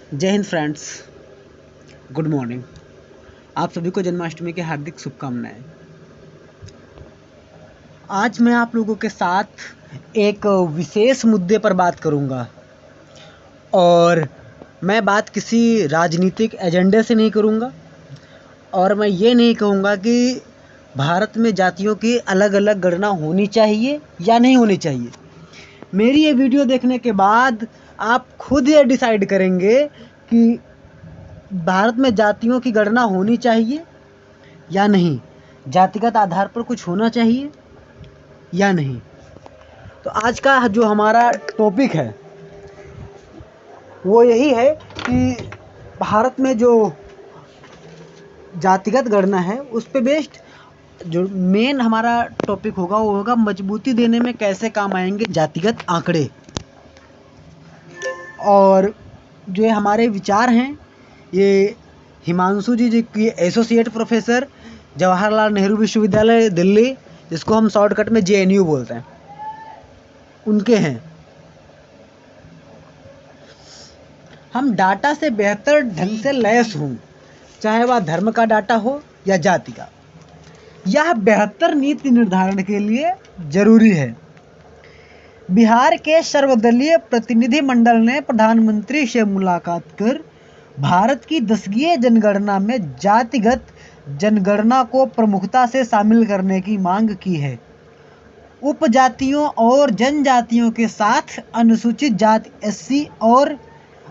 जय Hind friends, good morning. आप सभी को जन्माष्टमी की हार्दिक शुभकामनाएं। आज मैं आप लोगों के साथ एक विशेष मुद्दे पर बात करूंगा और मैं बात किसी राजनीतिक एजेंडे से नहीं करूंगा और मैं ये नहीं कहूंगा कि भारत में जातियों की अलग अलग गणना होनी चाहिए या नहीं होनी चाहिए। मेरी ये वीडियो देखने के बाद आप खुद ये डिसाइड करेंगे कि भारत में जातियों की गणना होनी चाहिए या नहीं, जातिगत आधार पर कुछ होना चाहिए या नहीं। तो आज का जो हमारा टॉपिक है वो यही है कि भारत में जो जातिगत गणना है उस पे बेस्ड जो मेन हमारा टॉपिक होगा वो होगा मजबूती देने में कैसे काम आएंगे जातिगत आंकड़े। और जो हमारे विचार हैं ये हिमांशु जी की एसोसिएट प्रोफेसर जवाहरलाल नेहरू विश्वविद्यालय दिल्ली, जिसको हम शॉर्टकट में JNU बोलते हैं, उनके हैं। हम डाटा से बेहतर ढंग से लैस हूँ, चाहे वह धर्म का डाटा हो या जाति का। यह बेहतर नीति निर्धारण के लिए जरूरी है। बिहार के सर्वदलीय प्रतिनिधिमंडल ने प्रधानमंत्री से मुलाकात कर भारत की 10वीं जनगणना में जातिगत जनगणना को प्रमुखता से शामिल करने की मांग की है। उपजातियों और जनजातियों के साथ अनुसूचित जाति SC और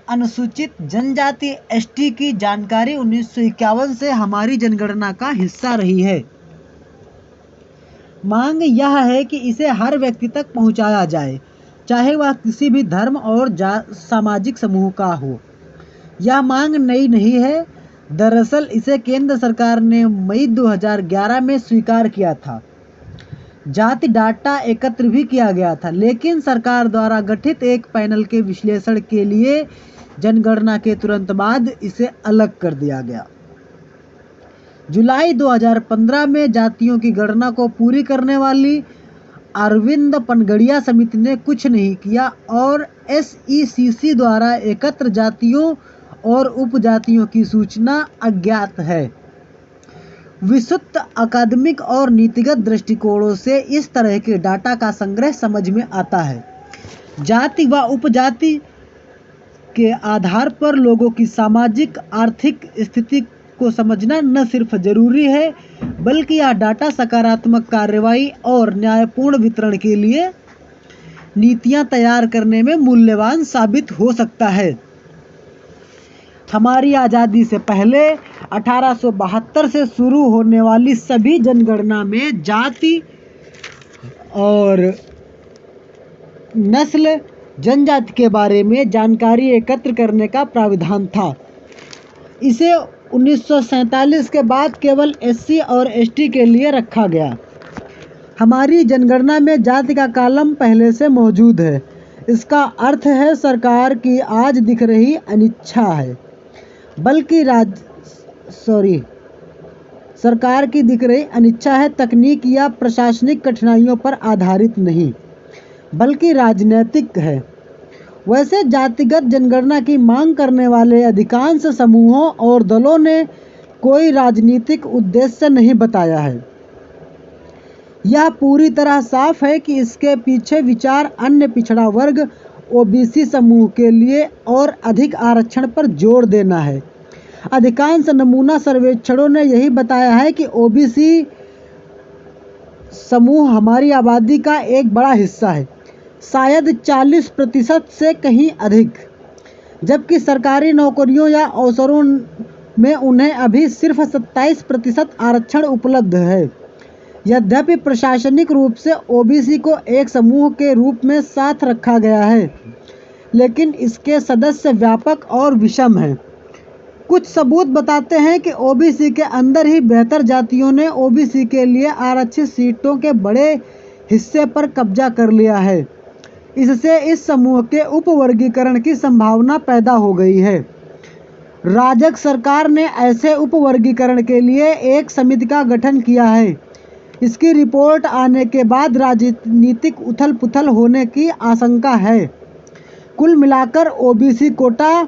अनुसूचित जनजाति ST की जानकारी 1951 से हमारी जनगणना का हिस्सा रही है। मांग यह है कि इसे हर व्यक्ति तक पहुंचाया जाए, चाहे वह किसी भी धर्म और सामाजिक समूह का हो। यह मांग नई नहीं है, दरअसल इसे केंद्र सरकार ने मई 2011 में स्वीकार किया था। जाति डाटा एकत्र भी किया गया था, लेकिन सरकार द्वारा गठित एक पैनल के विश्लेषण के लिए जनगणना के तुरंत बाद इसे अलग कर दिया गया। जुलाई 2015 में जातियों की गणना को पूरी करने वाली अरविंद पनगड़िया समिति ने कुछ नहीं किया और SECC द्वारा एकत्र जातियों और उपजातियों की सूचना अज्ञात है। विशुद्ध अकादमिक और नीतिगत दृष्टिकोणों से इस तरह के डाटा का संग्रह समझ में आता है। जाति व उपजाति के आधार पर लोगों की सामाजिक आर्थिक स्थिति को समझना न सिर्फ जरूरी है, बल्कि यह डाटा सकारात्मक कार्रवाई और न्यायपूर्ण वितरण के लिए नीतियां तैयार करने में मूल्यवान साबित हो सकता है। हमारी आज़ादी से पहले 1872 से शुरू होने वाली सभी जनगणना में जाति और नस्ल जनजाति के बारे में जानकारी एकत्र करने का प्राविधान था। इसे 1947 के बाद केवल SC और ST के लिए रखा गया। हमारी जनगणना में जाति का कॉलम पहले से मौजूद है। इसका अर्थ है सरकार की आज दिख रही अनिच्छा है, बल्कि सरकार की दिख रही अनिच्छा है तकनीक या प्रशासनिक कठिनाइयों पर आधारित नहीं, बल्कि राजनीतिक है। वैसे जातिगत जनगणना की मांग करने वाले अधिकांश समूहों और दलों ने कोई राजनीतिक उद्देश्य नहीं बताया है। यह पूरी तरह साफ है कि इसके पीछे विचार अन्य पिछड़ा वर्ग OBC समूह के लिए और अधिक आरक्षण पर जोर देना है। अधिकांश नमूना सर्वेक्षणों ने यही बताया है कि OBC समूह हमारी आबादी का एक बड़ा हिस्सा है, शायद 40% से कहीं अधिक, जबकि सरकारी नौकरियों या अवसरों में उन्हें अभी सिर्फ 27% आरक्षण उपलब्ध है। यद्यपि प्रशासनिक रूप से OBC को एक समूह के रूप में साथ रखा गया है, लेकिन इसके सदस्य व्यापक और विषम हैं। कुछ सबूत बताते हैं कि OBC के अंदर ही बेहतर जातियों ने OBC के लिए आरक्षित सीटों के बड़े हिस्से पर कब्जा कर लिया है। इससे इस समूह के उपवर्गीकरण की संभावना पैदा हो गई है। राजग सरकार ने ऐसे उपवर्गीकरण के लिए एक समिति का गठन किया है। इसकी रिपोर्ट आने के बाद राजनीतिक उथल-पुथल होने की आशंका है। कुल मिलाकर OBC कोटा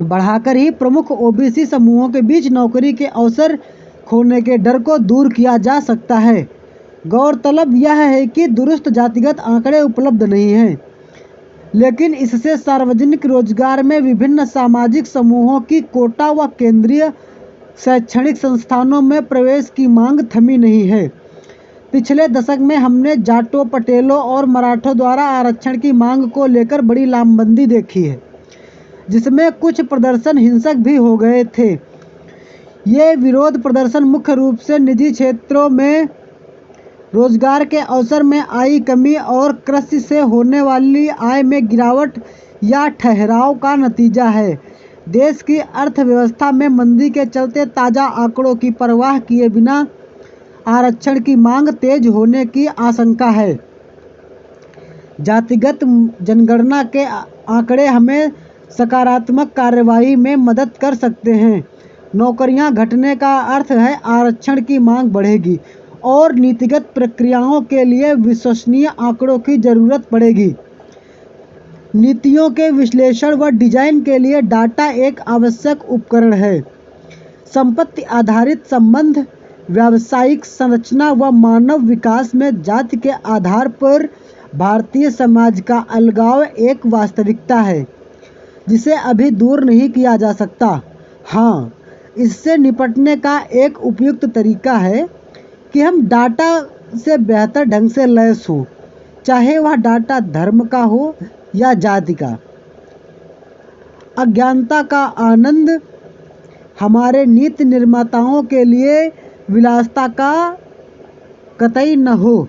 बढ़ाकर ही प्रमुख ओबीसी समूहों के बीच नौकरी के अवसर खोने के डर को दूर किया जा सकता है। गौरतलब यह है कि दुरुस्त जातिगत आंकड़े उपलब्ध नहीं हैं, लेकिन इससे सार्वजनिक रोजगार में विभिन्न सामाजिक समूहों की कोटा व केंद्रीय शैक्षणिक संस्थानों में प्रवेश की मांग थमी नहीं है। पिछले दशक में हमने जाटों, पटेलों और मराठों द्वारा आरक्षण की मांग को लेकर बड़ी लामबंदी देखी है, जिसमें कुछ प्रदर्शन हिंसक भी हो गए थे। ये विरोध प्रदर्शन मुख्य रूप से निजी क्षेत्रों में रोजगार के अवसर में आई कमी और कृषि से होने वाली आय में गिरावट या ठहराव का नतीजा है। देश की अर्थव्यवस्था में मंदी के चलते ताज़ा आंकड़ों की परवाह किए बिना आरक्षण की मांग तेज होने की आशंका है। जातिगत जनगणना के आंकड़े हमें सकारात्मक कार्यवाही में मदद कर सकते हैं। नौकरियां घटने का अर्थ है आरक्षण की मांग बढ़ेगी और नीतिगत प्रक्रियाओं के लिए विश्वसनीय आंकड़ों की जरूरत पड़ेगी। नीतियों के विश्लेषण व डिजाइन के लिए डाटा एक आवश्यक उपकरण है। संपत्ति आधारित संबंध, व्यावसायिक संरचना व मानव विकास में जाति के आधार पर भारतीय समाज का अलगाव एक वास्तविकता है, जिसे अभी दूर नहीं किया जा सकता। हाँ, इससे निपटने का एक उपयुक्त तरीका है कि हम डाटा से बेहतर ढंग से लैस हों, चाहे वह डाटा धर्म का हो या जाति का। अज्ञानता का आनंद हमारे नीति निर्माताओं के लिए विलासिता का कतई न हो।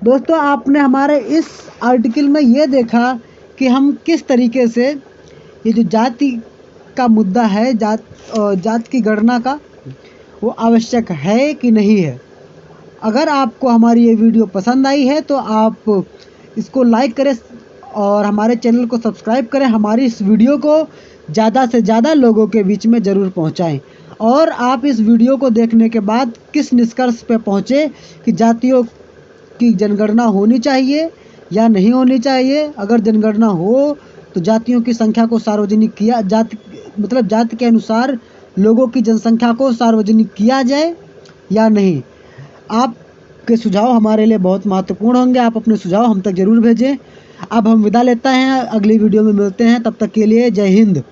दोस्तों, आपने हमारे इस आर्टिकल में ये देखा कि हम किस तरीके से ये जो जाति का मुद्दा है, जात की गणना का, वो आवश्यक है कि नहीं है। अगर आपको हमारी ये वीडियो पसंद आई है तो आप इसको लाइक करें और हमारे चैनल को सब्सक्राइब करें। हमारी इस वीडियो को ज़्यादा से ज़्यादा लोगों के बीच में ज़रूर पहुंचाएं। और आप इस वीडियो को देखने के बाद किस निष्कर्ष पे पहुँचे कि जातियों की जनगणना होनी चाहिए या नहीं होनी चाहिए। अगर जनगणना हो तो जातियों की संख्या को सार्वजनिक किया, जाति के अनुसार लोगों की जनसंख्या को सार्वजनिक किया जाए या नहीं। आपके सुझाव हमारे लिए बहुत महत्वपूर्ण होंगे। आप अपने सुझाव हम तक ज़रूर भेजें। अब हम विदा लेते हैं, अगली वीडियो में मिलते हैं। तब तक के लिए जय हिंद।